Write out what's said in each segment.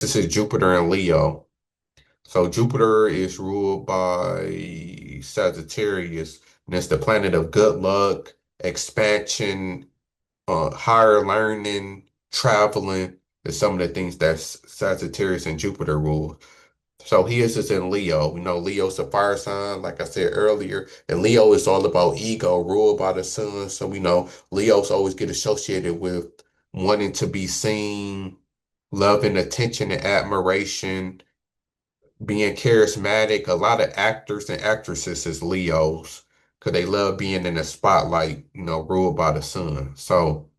This is Jupiter and Leo. So Jupiter is ruled by Sagittarius, and it's the planet of good luck, expansion, higher learning, traveling. Is some of the things that Sagittarius and Jupiter rule. So his is in Leo. We know Leo's a fire sign, like I said earlier, and Leo is all about ego, ruled by the sun. So we know Leos always get associated with wanting to be seen, love and attention and admiration, being charismatic. A lot of actors and actresses is Leos because they love being in the spotlight, ruled by the sun. So,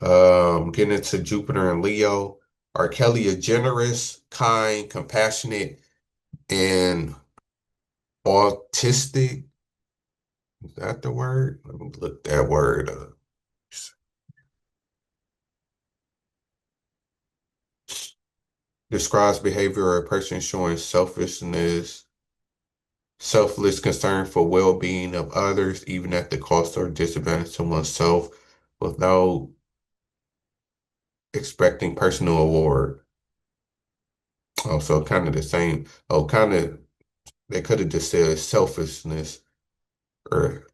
getting into Jupiter and Leo, R.Kelly is generous, kind, compassionate, and autistic. Is that the word? Let me look that word up. Describes behavior of a person showing selfishness, selfless concern for well-being of others, even at the cost or disadvantage to oneself, without expecting personal reward. Also, kind of the same. Oh, kind of, they could have just said selfishness or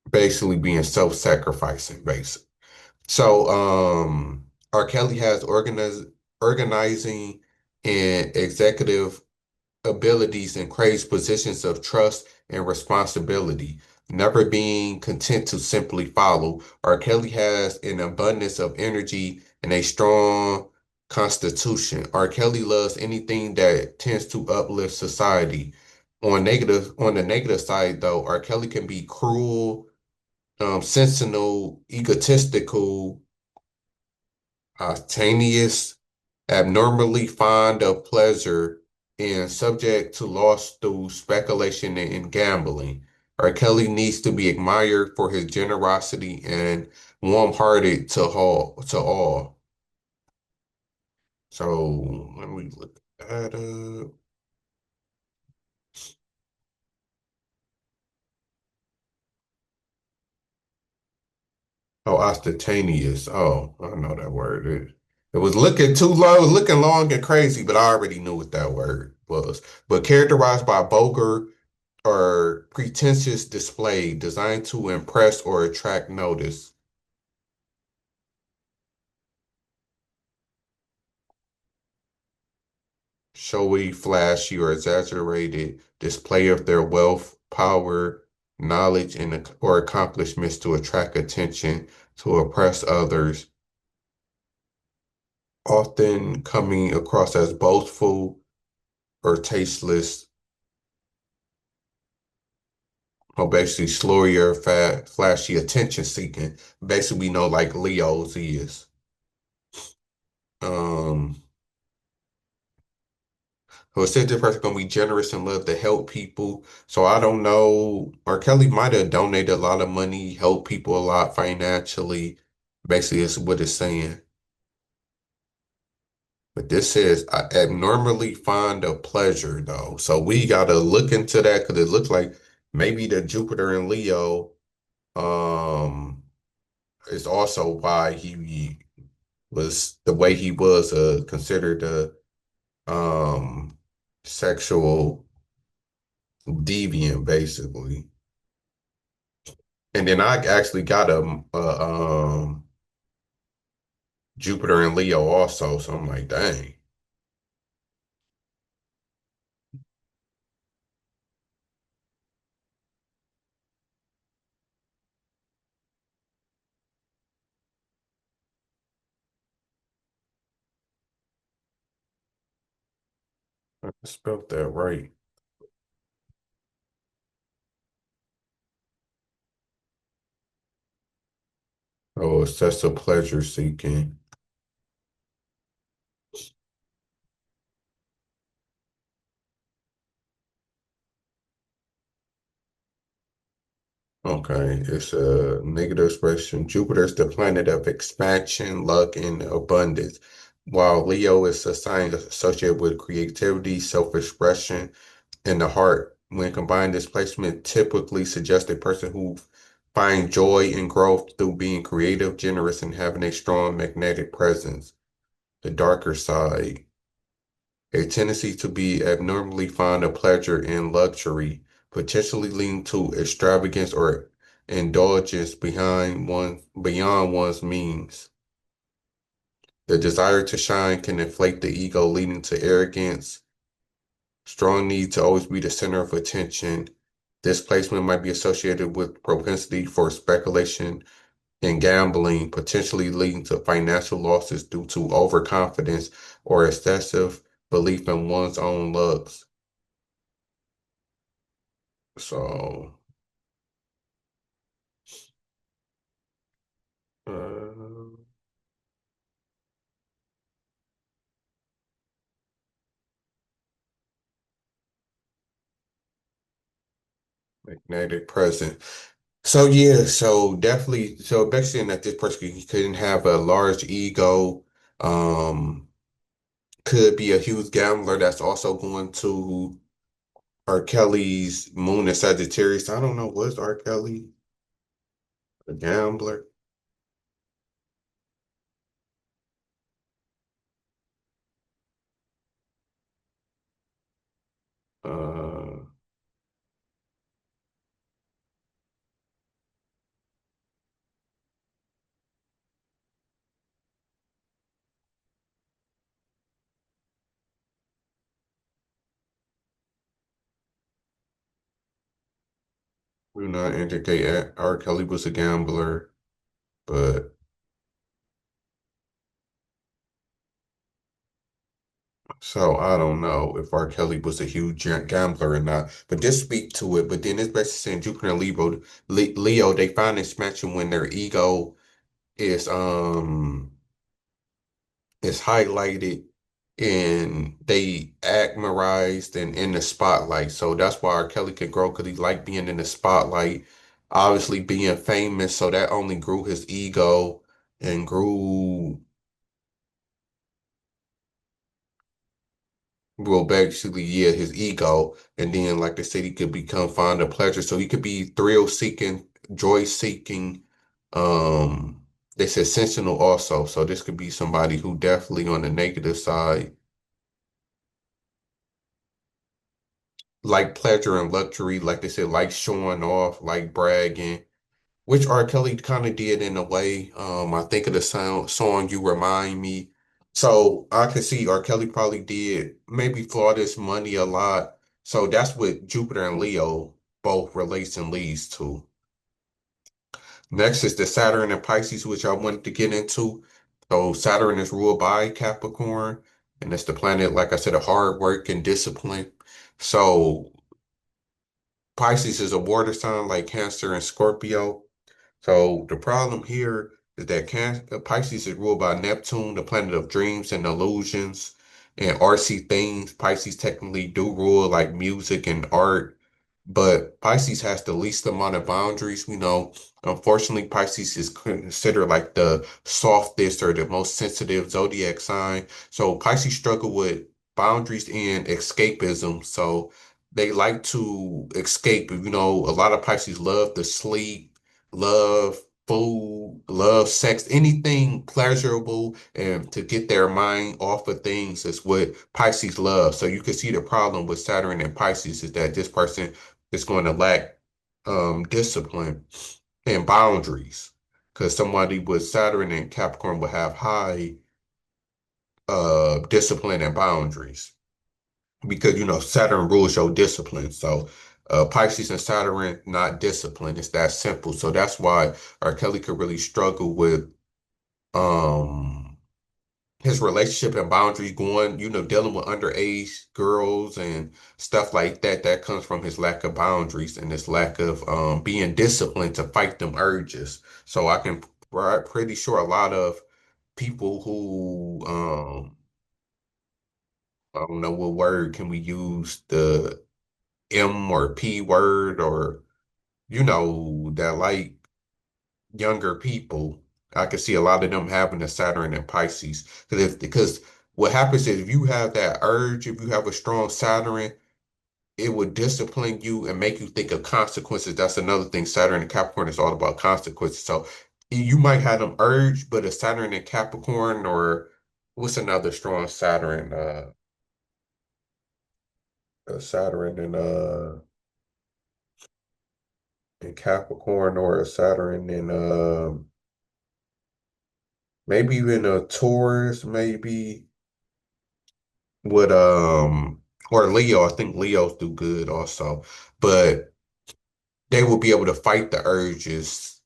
basically being self-sacrificing, basically. So, R. Kelly has organizing and executive abilities and craves positions of trust and responsibility, never being content to simply follow. R. Kelly has an abundance of energy and a strong constitution. R. Kelly loves anything that tends to uplift society. On the negative side, though, R. Kelly can be cruel, sensational, egotistical, spontaneous, abnormally fond of pleasure, and subject to loss through speculation and gambling. R. Kelly needs to be admired for his generosity and warm-hearted to all. So let me look that up. Oh, ostentatious. Oh, I know that word. It was looking too low, looking long and crazy, but I already knew what that word was. But characterized by vulgar or pretentious display designed to impress or attract notice. Showy, flashy, or exaggerated display of their wealth, power, knowledge, and or accomplishments to attract attention, to oppress others, often coming across as boastful or tasteless, or basically slowy or flashy, attention seeking. Basically, we know like Leo's is. Um, So it said this person gonna be generous and love to help people. So I don't know. R. Kelly might have donated a lot of money, helped people a lot financially. Basically, is what it's saying. But this says abnormally fond of pleasure, though. So we gotta look into that because it looks like maybe the Jupiter and Leo um is also why he was the way he was considered a sexual deviant, basically. And then I actually got Jupiter and Leo also, so I'm like, dang, I spelled that right. Oh, excessive pleasure seeking. Okay, it's a negative expression. Jupiter is the planet of expansion, luck, and abundance, while Leo is a sign associated with creativity, self-expression, and the heart. When combined, this placement typically suggests a person who finds joy and growth through being creative, generous, and having a strong magnetic presence. the darker side, a tendency to be abnormally fond of pleasure and luxury, potentially leading to extravagance or indulgence beyond one's means. The desire to shine can inflate the ego, leading to arrogance, strong need to always be the center of attention. This placement might be associated with propensity for speculation and gambling, potentially leading to financial losses due to overconfidence or excessive belief in one's own looks. So, uh, magnetic present. So yeah, so definitely, so basically that this person he couldn't have a large ego, um, could be a huge gambler that's also going to R. Kelly's moon and Sagittarius. I don't know, was R. Kelly a gambler? Uh, do not indicate R. Kelly was a gambler, but so I don't know if R. Kelly was a huge gambler or not. But just speak to it. But then it's basically saying Jupiter and Leo, they find expansion when their ego is is highlighted and they admirized and in the spotlight. So that's why R. Kelly could grow because he liked being in the spotlight, obviously being famous. So that only grew his ego and grew, well, basically, yeah, his ego. And then, like I said, he could become fond of pleasure. So he could be thrill seeking, joy seeking. Um, they said sensational also. So this could be somebody who definitely on the negative side like pleasure and luxury, like they said, like showing off, like bragging, which R. Kelly kind of did in a way. I think of the song "You Remind Me." So I could see R. Kelly probably did maybe flaunt his money a lot. So that's what Jupiter and Leo both relates and leads to. Next is the Saturn and Pisces, which I wanted to get into. So Saturn is ruled by Capricorn, and it's the planet, like I said, of hard work and discipline. So Pisces is a water sign like Cancer and Scorpio. So the problem here is that Pisces is ruled by Neptune, the planet of dreams and illusions and artsy things. Pisces technically do rule like music and art, but Pisces has the least amount of boundaries. We know, unfortunately, Pisces is considered like the softest or the most sensitive zodiac sign. So Pisces struggle with boundaries and escapism. So they like to escape. You know, a lot of Pisces love to sleep, love food, love sex, anything pleasurable and to get their mind off of things is what Pisces love. So you can see the problem with Saturn and Pisces is that this person is going to lack discipline and boundaries. Because somebody with Saturn and Capricorn will have high discipline and boundaries because you know Saturn rules your discipline. So Pisces and Saturn not disciplined. It's that simple. So that's why R. Kelly could really struggle with um his relationship and boundaries going, you know, dealing with underage girls and stuff like that. That comes from his lack of boundaries and his lack of being disciplined to fight them urges. So I can pretty sure a lot of people who I don't know what word can we use, the M or P word or you know that like younger people. I could see a lot of them having a Saturn and Pisces because what happens is if you have that urge, if you have a strong Saturn, it would discipline you and make you think of consequences. That's another thing. Saturn and Capricorn is all about consequences. So you might have them urge, but a Saturn and Capricorn or What's another strong Saturn? Saturn in Capricorn, or a Saturn in maybe even a Taurus, maybe with or Leo. I think Leos do good also, but they will be able to fight the urges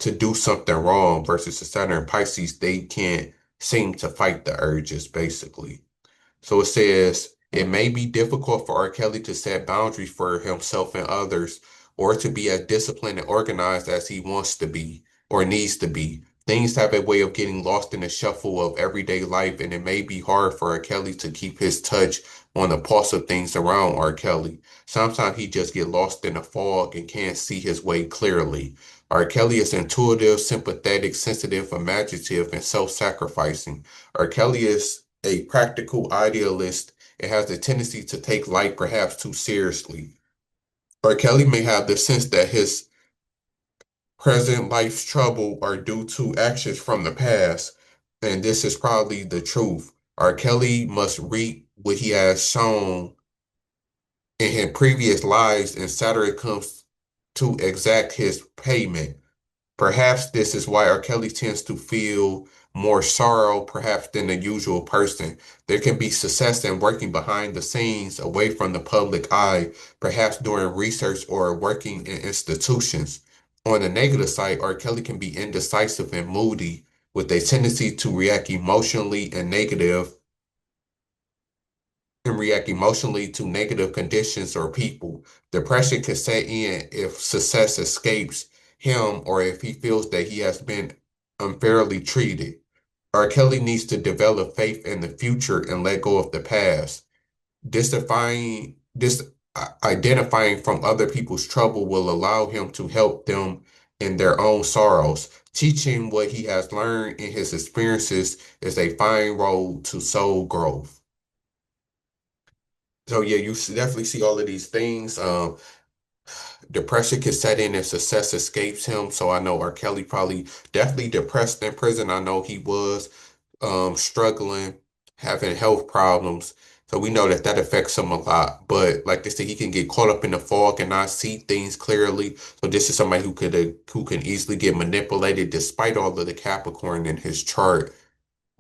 to do something wrong versus the Saturn in Pisces. They can't seem to fight the urges basically. So it says it may be difficult for R. Kelly to set boundaries for himself and others, or to be as disciplined and organized as he wants to be or needs to be. Things have a way of getting lost in the shuffle of everyday life, and it may be hard for R. Kelly to keep his touch on the pulse of things around R. Kelly. Sometimes he just get lost in the fog and can't see his way clearly. R. Kelly is intuitive, sympathetic, sensitive, imaginative, and self-sacrificing. R. Kelly is a practical idealist and has a tendency to take life perhaps too seriously. R. Kelly may have the sense that his present life's trouble are due to actions from the past, and this is probably the truth. R. Kelly must reap what he has shown in his previous lives, and Saturn comes to exact his payment. Perhaps this is why R. Kelly tends to feel more sorrow, perhaps, than the usual person. There can be success in working behind the scenes, away from the public eye, perhaps doing research or working in institutions. On the negative side, R. Kelly can be indecisive and moody, with a tendency to react emotionally to negative conditions or people. Depression can set in if success escapes him or if he feels that he has been unfairly treated. R. Kelly needs to develop faith in the future and let go of the past. Identifying from other people's trouble will allow him to help them in their own sorrows. Teaching what he has learned in his experiences is a fine road to soul growth. So yeah, definitely see all of these things. Depression can set in if success escapes him. So I know R. Kelly probably definitely depressed in prison. I know he was struggling, having health problems. So we know that that affects him a lot. But like they said, he can get caught up in the fog and not see things clearly. So this is somebody who can easily get manipulated despite all of the Capricorn in his chart.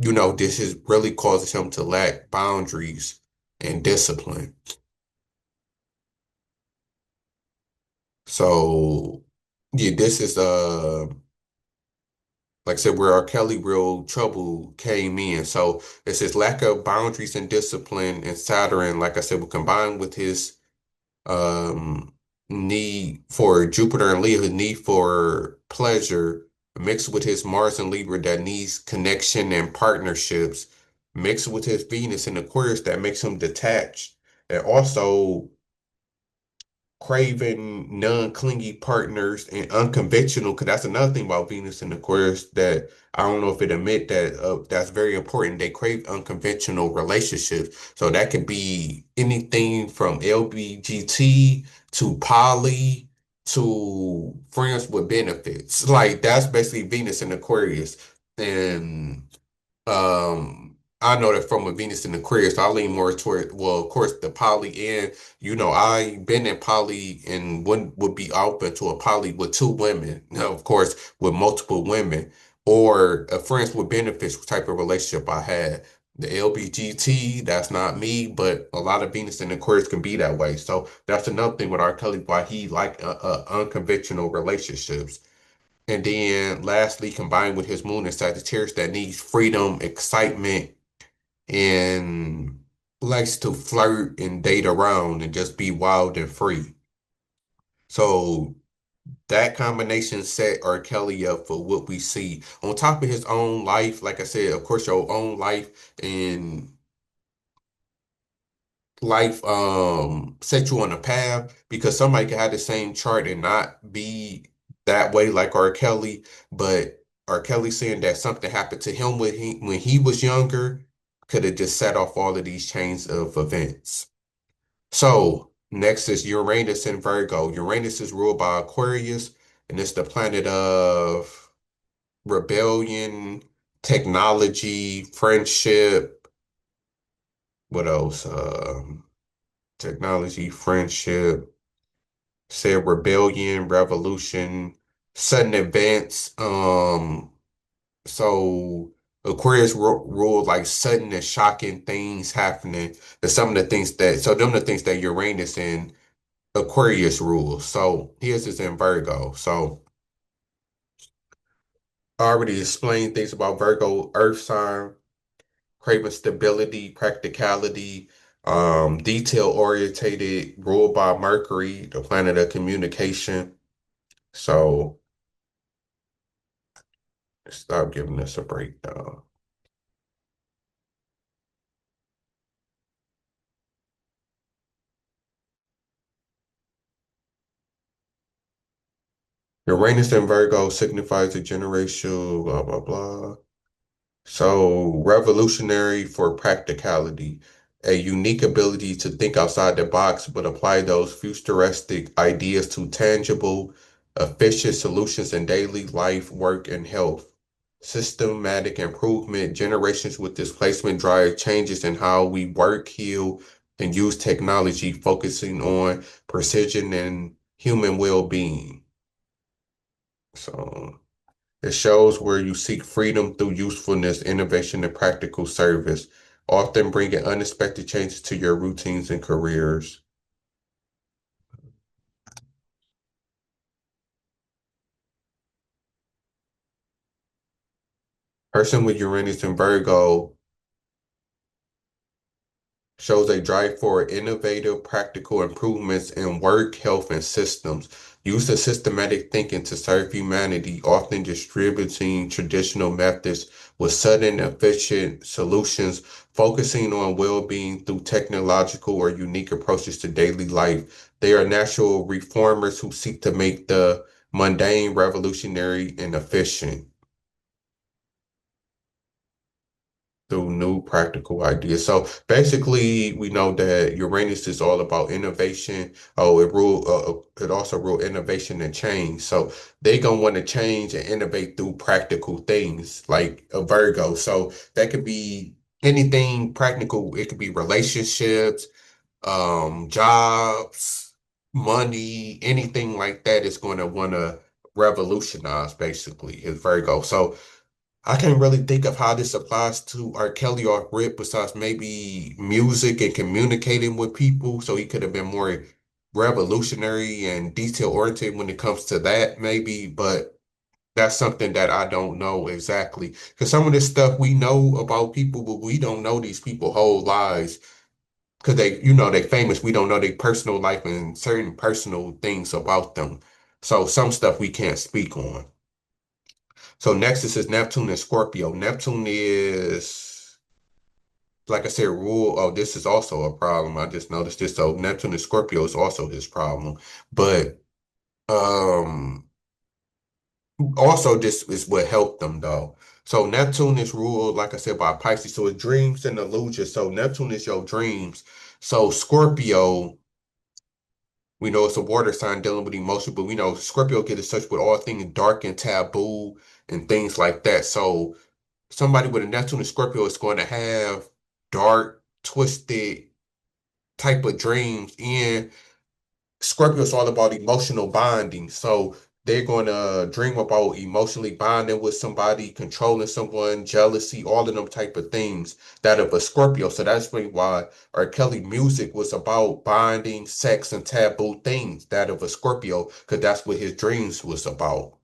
You know, this is really causes him to lack boundaries and discipline. So yeah, this is like I said, where R. Kelly real trouble came in. So it's his lack of boundaries and discipline, and Saturn, like I said, will combine with his um need for Jupiter and Leo, his need for pleasure, mixed with his Mars and Libra that needs connection and partnerships, mixed with his Venus and Aquarius that makes him detached. And also craving non-clingy partners and unconventional, because that's another thing about Venus and Aquarius that I don't know if it admit that that's very important. They crave unconventional relationships. So that could be anything from LBGT to poly to friends with benefits. Like that's basically Venus and Aquarius. And I know that from a Venus and Aquarius, I lean more toward, well, of course, the poly, and I been in poly and would be open to a poly with two women, now, of course, with multiple women, or a friends with benefits type of relationship I had. The LBGT, that's not me, but a lot of Venus and Aquarius can be that way. So that's another thing with R. Kelly, why he like unconventional relationships. And then lastly, combined with his moon in Sagittarius that needs freedom, excitement, and likes to flirt and date around and just be wild and free. So that combination set R. Kelly up for what we see. On top of his own life, like I said, of course, your own life and life set you on a path, because somebody can have the same chart and not be that way like R. Kelly, but R. Kelly saying that something happened to him when he was younger could have just set off all of these chains of events. So next is Uranus in Virgo. Uranus is ruled by Aquarius, and it's the planet of rebellion, technology, friendship. What else? Technology, friendship, said rebellion, revolution, sudden events. So Aquarius rule like sudden and shocking things happening. And some of the things that, so them the things that Uranus and Aquarius rules. So his is in Virgo. So I already explained things about Virgo, Earth sign, craving stability, practicality, detail orientated, ruled by Mercury, the planet of communication. So stop giving us a breakdown. Uranus in Virgo signifies a generational blah blah blah. So revolutionary for practicality, a unique ability to think outside the box but apply those futuristic ideas to tangible, efficient solutions in daily life, work, and health. Systematic improvement, generations with displacement drive changes in how we work, heal, and use technology, focusing on precision and human well-being. So it shows where you seek freedom through usefulness, innovation, and practical service, often bringing unexpected changes to your routines and careers. Person with Uranus and Virgo shows a drive for innovative, practical improvements in work, health, and systems. Use of systematic thinking to serve humanity, often distributing traditional methods with sudden, efficient solutions, focusing on well-being through technological or unique approaches to daily life. They are natural reformers who seek to make the mundane revolutionary and efficient through new practical ideas. So basically, we know that Uranus is all about innovation. Oh, it also rule innovation and change. So they gonna want to change and innovate through practical things like a Virgo. So that could be anything practical. It could be relationships, jobs, money, anything like that is going to want to revolutionize basically is Virgo. So I can't really think of how this applies to R.Kelly or Rip besides maybe music and communicating with people. So he could have been more revolutionary and detail oriented when it comes to that, maybe. But that's something that I don't know exactly. Because some of this stuff we know about people, but we don't know these people whole lives. Because they famous. We don't know their personal life and certain personal things about them. So some stuff we can't speak on. So Nexus is Neptune and Scorpio. Neptune is, like I said, rule. Oh, this is also a problem. I just noticed this. So Neptune and Scorpio is also his problem. But also this is what helped them though. So Neptune is ruled, like I said, by Pisces. So it's dreams and illusions. So Neptune is your dreams. So Scorpio, we know it's a water sign dealing with emotion, but we know Scorpio get in touch with all things dark and taboo and things like that. So somebody with a Neptune and Scorpio is going to have dark, twisted type of dreams. And Scorpio is all about emotional bonding. So they're going to dream about emotionally bonding with somebody, controlling someone, jealousy, all of them type of things that of a Scorpio. So that's really why R. Kelly music was about bonding, sex, and taboo things, that of a Scorpio, because that's what his dreams was about.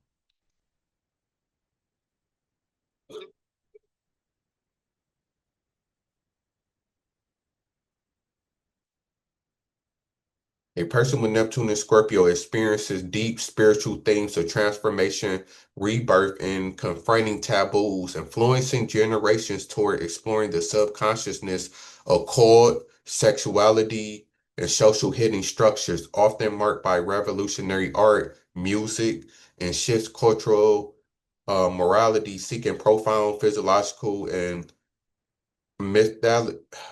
A person with Neptune and Scorpio experiences deep spiritual themes of transformation, rebirth, and confronting taboos, influencing generations toward exploring the subconsciousness, occult, sexuality, and social hidden structures, often marked by revolutionary art, music, and shifts cultural morality, seeking profound physiological and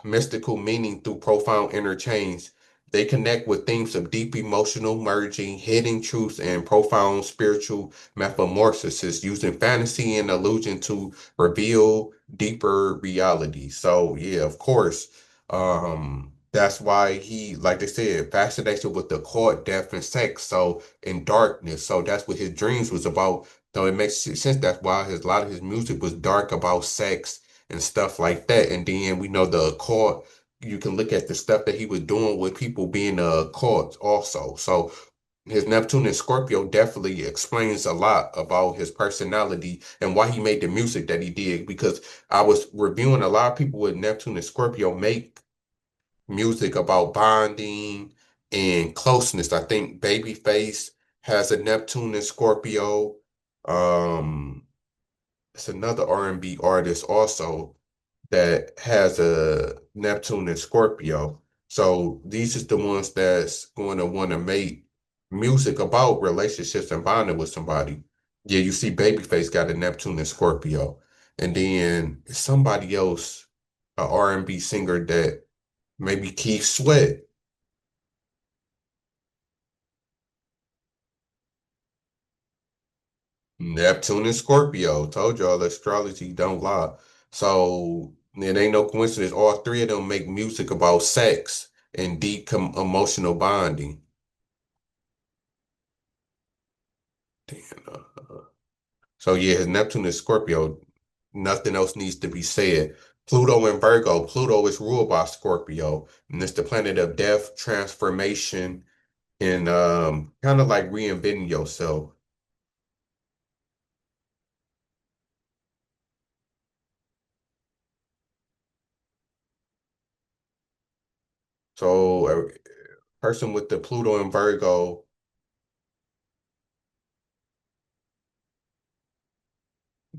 mystical meaning through profound interchange. They connect with themes of deep emotional merging, hidden truths, and profound spiritual metamorphosis, using fantasy and illusion to reveal deeper reality. So, yeah, of course, that's why he, like they said, fascination with the occult, death, and sex. So, in darkness. So that's what his dreams was about. So it makes sense. That's why a lot of his music was dark about sex and stuff like that. And then we know the occult, you can look at the stuff that he was doing with people being caught also. So his Neptune and Scorpio definitely explains a lot about his personality and why he made the music that he did. Because I was reviewing a lot of people with Neptune and Scorpio make music about bonding and closeness. I think Babyface has a Neptune and Scorpio. Um, it's another R&B artist also that has a Neptune and Scorpio. So these is the ones that's going to want to make music about relationships and bonding with somebody. Yeah, you see Babyface got a Neptune and Scorpio. And then somebody else, a R&B singer that maybe Keith Sweat, Neptune and Scorpio. Told y'all astrology don't lie. So it ain't no coincidence. All three of them make music about sex and deep emotional bonding. Damn, so yeah, his Neptune is Scorpio. Nothing else needs to be said. Pluto and Virgo. Pluto is ruled by Scorpio, and it's the planet of death, transformation, and kind of like reinventing yourself. So a person with the Pluto and Virgo,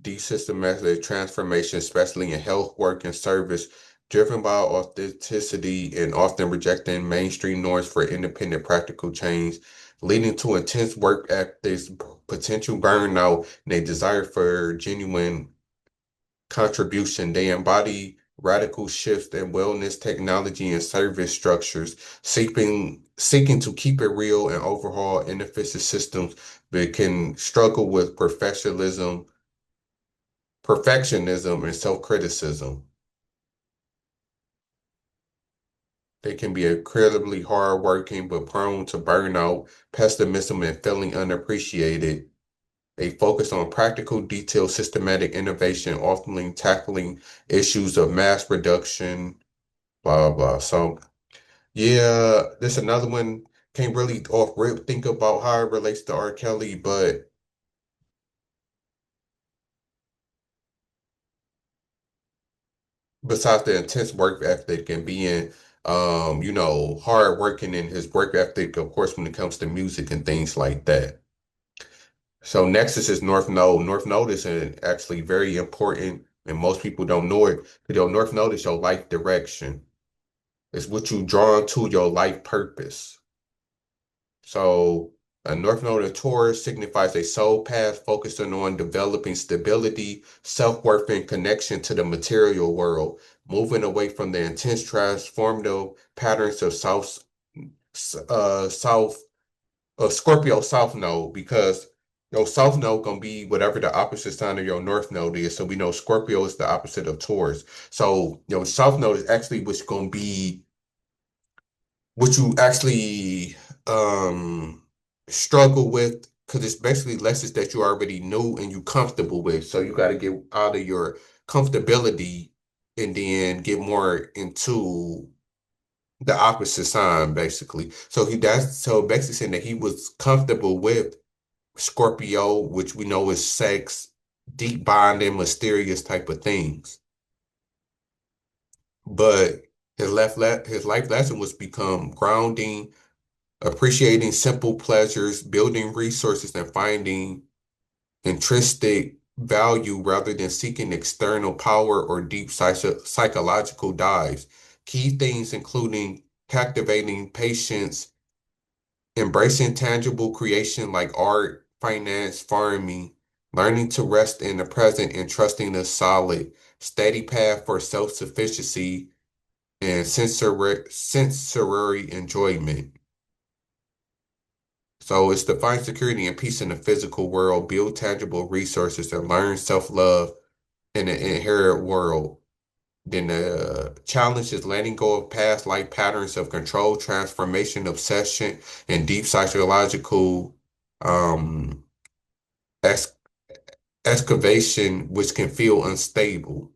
desystematic transformation, especially in health, work, and service, driven by authenticity and often rejecting mainstream norms for independent practical change, leading to intense work ethics, potential burnout, and a desire for genuine contribution. They embody radical shifts in wellness, technology, and service structures, seeking to keep it real and overhaul inefficient systems, but can struggle with perfectionism and self-criticism. They can be incredibly hardworking but prone to burnout, pessimism, and feeling unappreciated. They focus on practical, detailed, systematic innovation, often tackling issues of mass production, blah, blah, blah. So, yeah, this another one. Can't really off rip think about how it relates to R. Kelly, but besides the intense work ethic and being hard working in his work ethic, of course, when it comes to music and things like that. So Nexus is North Node. North Node is actually very important, and most people don't know it. But your North Node is your life direction. It's what you drawn to your life purpose. So a North Node of Taurus signifies a soul path focusing on developing stability, self-worth, and connection to the material world, moving away from the intense transformative patterns of South Scorpio South Node, because your South Node gonna be whatever the opposite sign of your North Node is. So we know Scorpio is the opposite of Taurus. So your South Node is actually what's gonna be what you actually struggle with, because it's basically lessons that you already knew and you comfortable with. So you got to get out of your comfortability and then get more into the opposite sign, basically. So basically saying that he was comfortable with Scorpio, which we know is sex, deep bonding, mysterious type of things. But his life lesson was become grounding, appreciating simple pleasures, building resources, and finding intrinsic value rather than seeking external power or deep psychological dives. Key things including captivating patience, embracing tangible creation like art, finance, farming, learning to rest in the present and trusting a solid, steady path for self-sufficiency, and sensory enjoyment. So it's to find security and peace in the physical world, build tangible resources, and learn self-love in the inherent world. Then the challenge is letting go of past life patterns of control, transformation, obsession, and deep psychological um, ex excavation, which can feel unstable.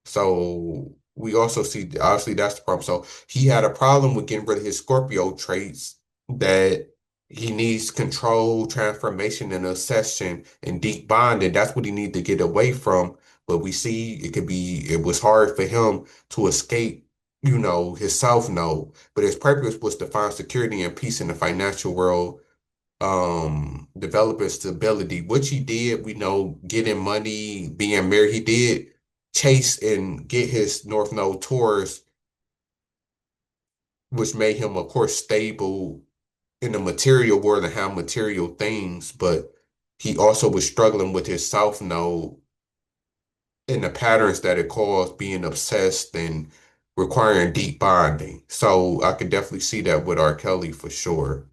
So we also see, obviously, that's the problem. So he had a problem with getting rid of his Scorpio traits that he needs control, transformation, and obsession and deep bonding. That's what he needs to get away from. But we see it was hard for him to escape, his self node. But his purpose was to find security and peace in the financial world, developing stability, which he did. We know, getting money, being married, he did chase and get his North Node Taurus, which made him, of course, stable in the material world and have material things, but he also was struggling with his South Node and the patterns that it caused, being obsessed and requiring deep bonding. So I could definitely see that with R. Kelly for sure.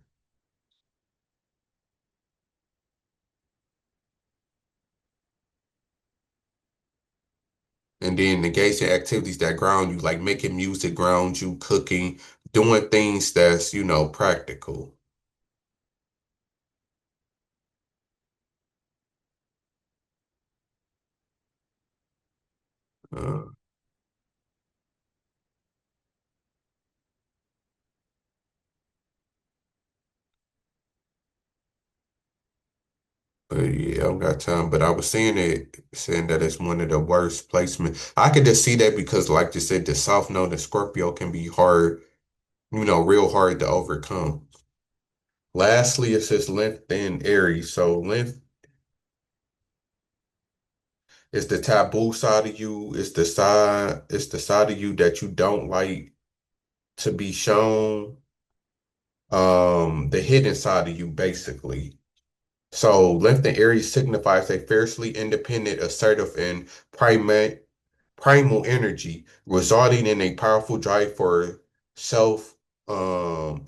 And then engaging activities that ground you, like making music ground you, cooking, doing things that's, practical. Uh, yeah, I don't got time, but I was saying that it's one of the worst placements. I could just see that because, like you said, the South Node and Scorpio can be hard, real hard to overcome. Lastly, it says length in Aries. So length is the taboo side of you. It's the side of you that you don't like to be shown. The hidden side of you, basically. So length in Aries signifies a fiercely independent, assertive, and primal energy, resulting in a powerful drive for self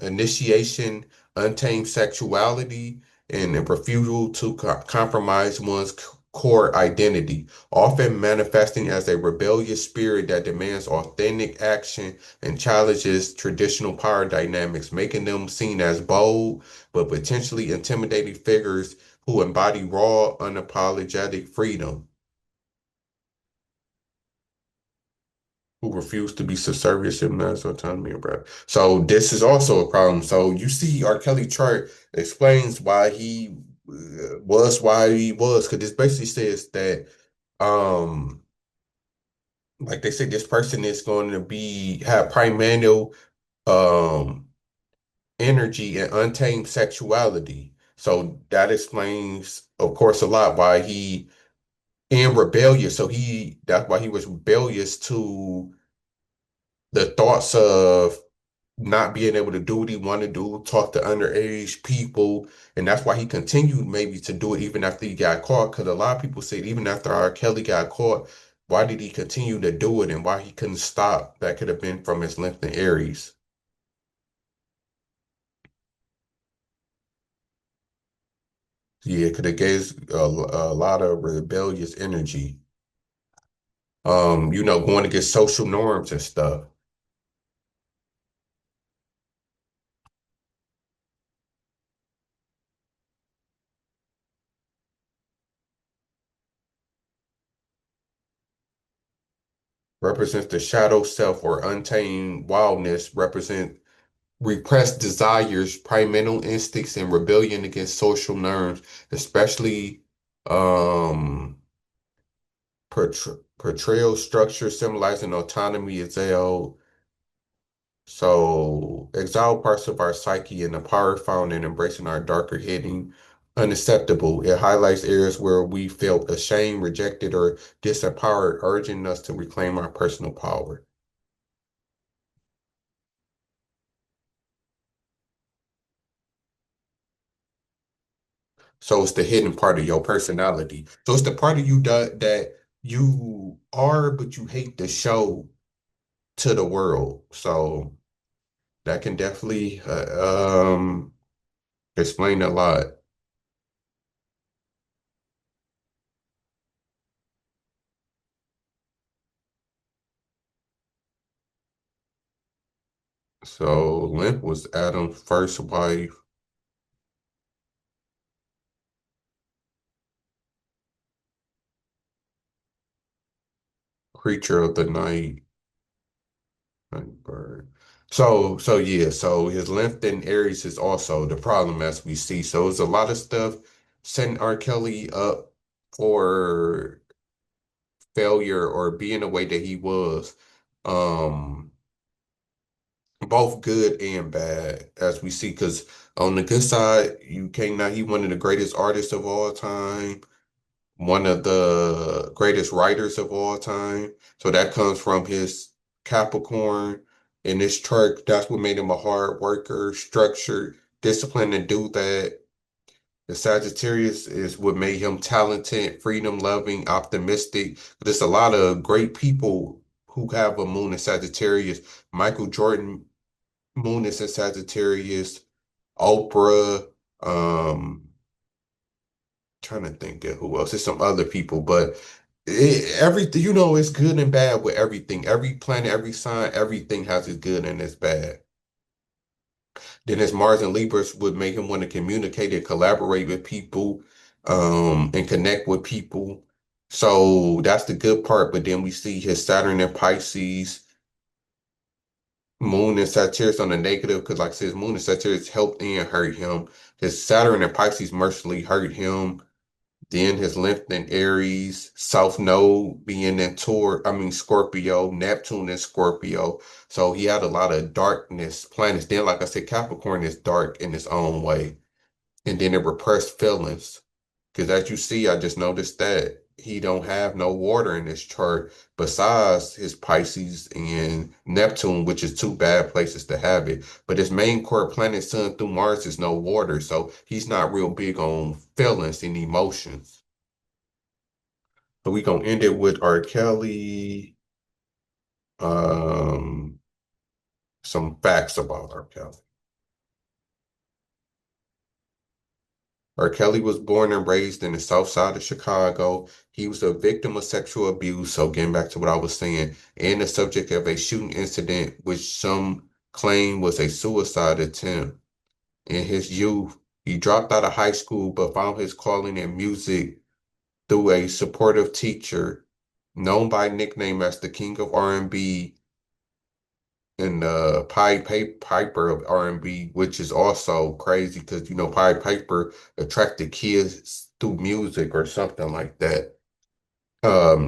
initiation, untamed sexuality, and a refusal to compromise one's core identity, often manifesting as a rebellious spirit that demands authentic action and challenges traditional power dynamics, making them seen as bold but potentially intimidating figures who embody raw, unapologetic freedom. Who refuse to be subservient to man's autonomy and breath. So this is also a problem. So you see, R. Kelly chart explains why he was, because this basically says that, um, like they say, this person is going to have primordial um energy and untamed sexuality. So that explains, of course, a lot why he and rebellious. So that's why he was rebellious to the thoughts of not being able to do what he wanted to do, talk to underage people. And that's why he continued maybe to do it even after he got caught. Because a lot of people said even after R. Kelly got caught, why did he continue to do it and why he couldn't stop? That could have been from his length in Aries. Yeah, could have gave a lot of rebellious energy. Going against social norms and stuff. Represents the shadow self or untamed wildness, represent repressed desires, primal instincts, and rebellion against social norms, especially um, portrayal structure symbolizing autonomy, exile. So, exile parts of our psyche and the power found in embracing our darker hidden unacceptable. It highlights areas where we felt ashamed, rejected, or disempowered, urging us to reclaim our personal power. So it's the hidden part of your personality. So it's the part of you that you are, but you hate to show. to the world. So that can definitely explain a lot. So Lymph was Adam's first wife, creature of the night bird. So yeah, so his Lymph in Aries is also the problem as we see. So it's a lot of stuff setting R. Kelly up for failure or being the way that he was. Um, both good and bad, as we see, because on the good side, you can't not he one of the greatest artists of all time, one of the greatest writers of all time. So that comes from his Capricorn in this chart. That's what made him a hard worker, structured, disciplined to do that. The Sagittarius is what made him talented, freedom loving, optimistic. There's a lot of great people who have a moon in Sagittarius. Michael Jordan, moon is in Sagittarius. Oprah, trying to think of who else. There's some other people, but everything, it's good and bad with everything. Every planet, every sign, everything has its good and its bad. Then his Mars and Libras would make him want to communicate and collaborate with people, and connect with people. So that's the good part. But then we see his Saturn in Pisces, Moon and Sagittarius on the negative, because like I said, his Moon and Sagittarius helped and hurt him. His Saturn and Pisces mercilessly hurt him. Then his length in Aries, South Node being in Scorpio, Neptune in Scorpio. So he had a lot of darkness planets. Then, like I said, Capricorn is dark in its own way. And then it repressed feelings. Because as you see, I just noticed that he don't have no water in this chart besides his Pisces and Neptune, which is two bad places to have it. But his main core planet, Sun through Mars, is no water. So he's not real big on feelings and emotions. So we gonna end it with R. Kelly. Um, some facts about R. Kelly. R. Kelly was born and raised in the South Side of Chicago. He was a victim of sexual abuse. So getting back to what I was saying, and the subject of a shooting incident, which some claim was a suicide attempt. In his youth, he dropped out of high school, but found his calling in music through a supportive teacher, known by nickname as the King of R&B and Piper of R&B, which is also crazy because Pied Piper attracted kids through music or something like that.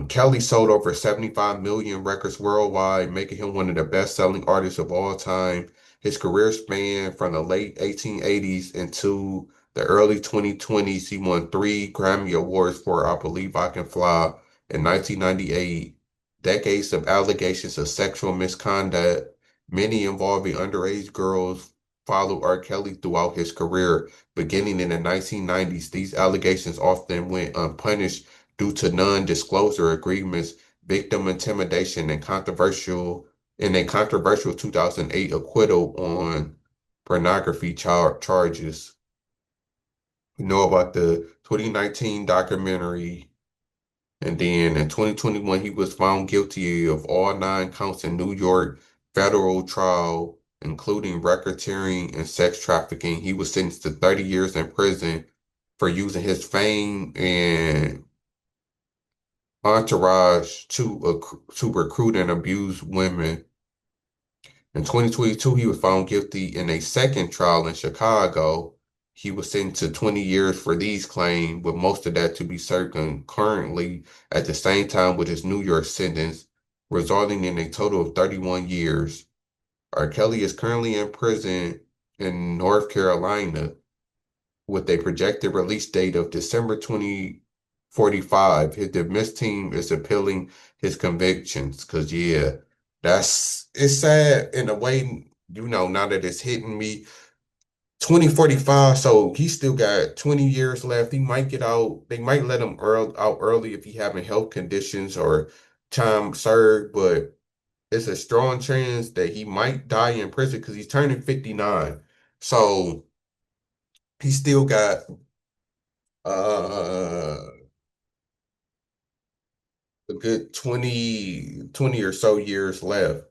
Kelly sold over 75 million records worldwide, making him one of the best-selling artists of all time. His career spanned from the late 1880s into the early 2020s. He won three Grammy Awards for I Believe I Can Fly in 1998. Decades of allegations of sexual misconduct, many involving underage girls, followed R. Kelly throughout his career. Beginning in the 1990s, these allegations often went unpunished due to non-disclosure agreements, victim intimidation, and a controversial 2008 acquittal on pornography charges. We know about the 2019 documentary, and then in 2021 he was found guilty of all nine counts in New York federal trial, including racketeering and sex trafficking. He was sentenced to 30 years in prison for using his fame and entourage to recruit and abuse women. In 2022, he was found guilty in a second trial in Chicago. He was sentenced to 20 years for these claims, with most of that to be served concurrently at the same time with his New York sentence, resulting in a total of 31 years. R. Kelly is currently in prison in North Carolina with a projected release date of December 2045. His defense team is appealing his convictions because, yeah, it's sad in a way, now that it's hitting me. 2045, so he still got 20 years left. He might get out. They might let him out early if he having health conditions or time served, but it's a strong chance that he might die in prison because he's turning 59. So he still got a good 20 or so years left.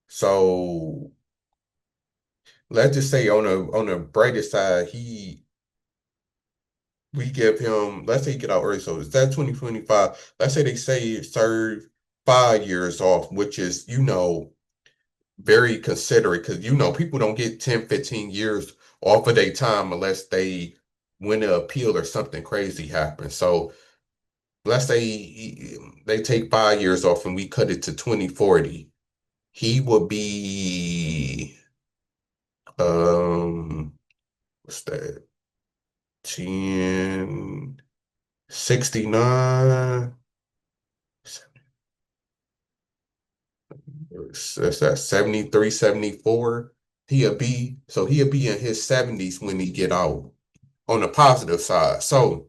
So let's just say on the brighter side, we give him, let's say he get out early. So is that 2025? Let's say they say serve 5 years off, which is, very considerate because people don't get 10, 15 years off of their time unless they win an appeal or something crazy happens. So let's say they take 5 years off and we cut it to 2040. He would be what's that? 10, 69. That's that 73, 74. He'll be in his 70s when he get out on the positive side. So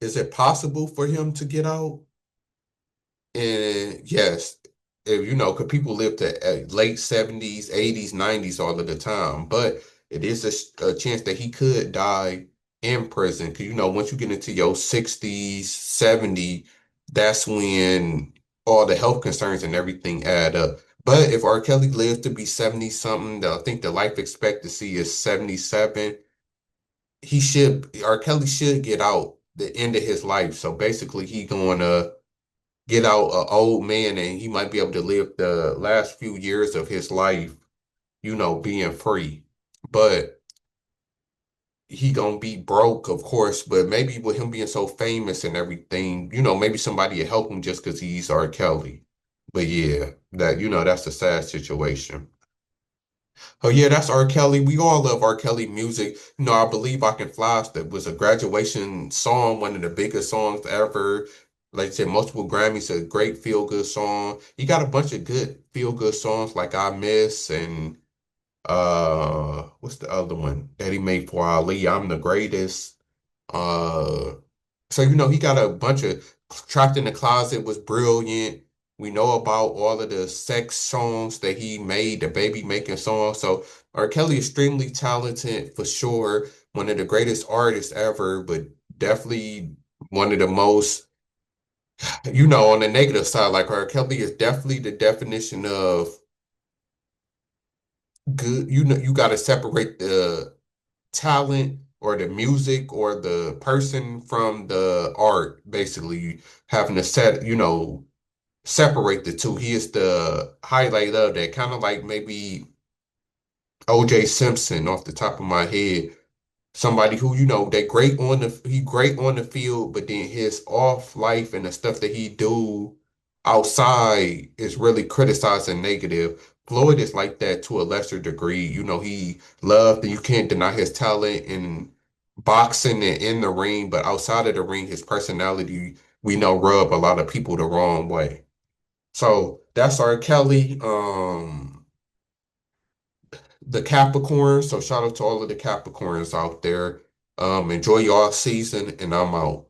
is it possible for him to get out? And yes, if because people live to late 70s, 80s, 90s all of the time, but it is a chance that he could die in prison. Because once you get into your 60s, 70, that's when all the health concerns and everything add up. But if R. Kelly lives to be 70 something, I think the life expectancy is 77. R. Kelly should get out the end of his life. So basically, he going to get out an old man and he might be able to live the last few years of his life, being free. But he gonna be broke, of course, but maybe with him being so famous and everything, maybe somebody will help him just because he's R. Kelly. But yeah, that's a sad situation. Oh yeah, that's R. Kelly. We all love R. Kelly music. I believe I Can Fly that was a graduation song, one of the biggest songs ever. Like I said, multiple Grammys, a great feel-good song. He got a bunch of good feel-good songs like I Miss and what's the other one that he made for Ali? I'm the Greatest. Uh so he got a bunch of Trapped in the Closet was brilliant. We know about all of the sex songs that he made, the baby making songs. So R. Kelly extremely talented for sure. One of the greatest artists ever, but definitely one of the most, on the negative side, like R. Kelly is definitely the definition of good. You got to separate the talent or the music or the person from the art, basically having to separate the two. He is the highlight of that, kind of like maybe OJ Simpson off the top of my head. Somebody who, he great on the field, but then his off life and the stuff that he do outside is really criticized and negative. Floyd is like that to a lesser degree. He loved and you can't deny his talent in boxing and in the ring, but outside of the ring, his personality, we know rub a lot of people the wrong way. So that's R. Kelly. The Capricorn. So shout out to all of the Capricorns out there. Enjoy y'all season, and I'm out.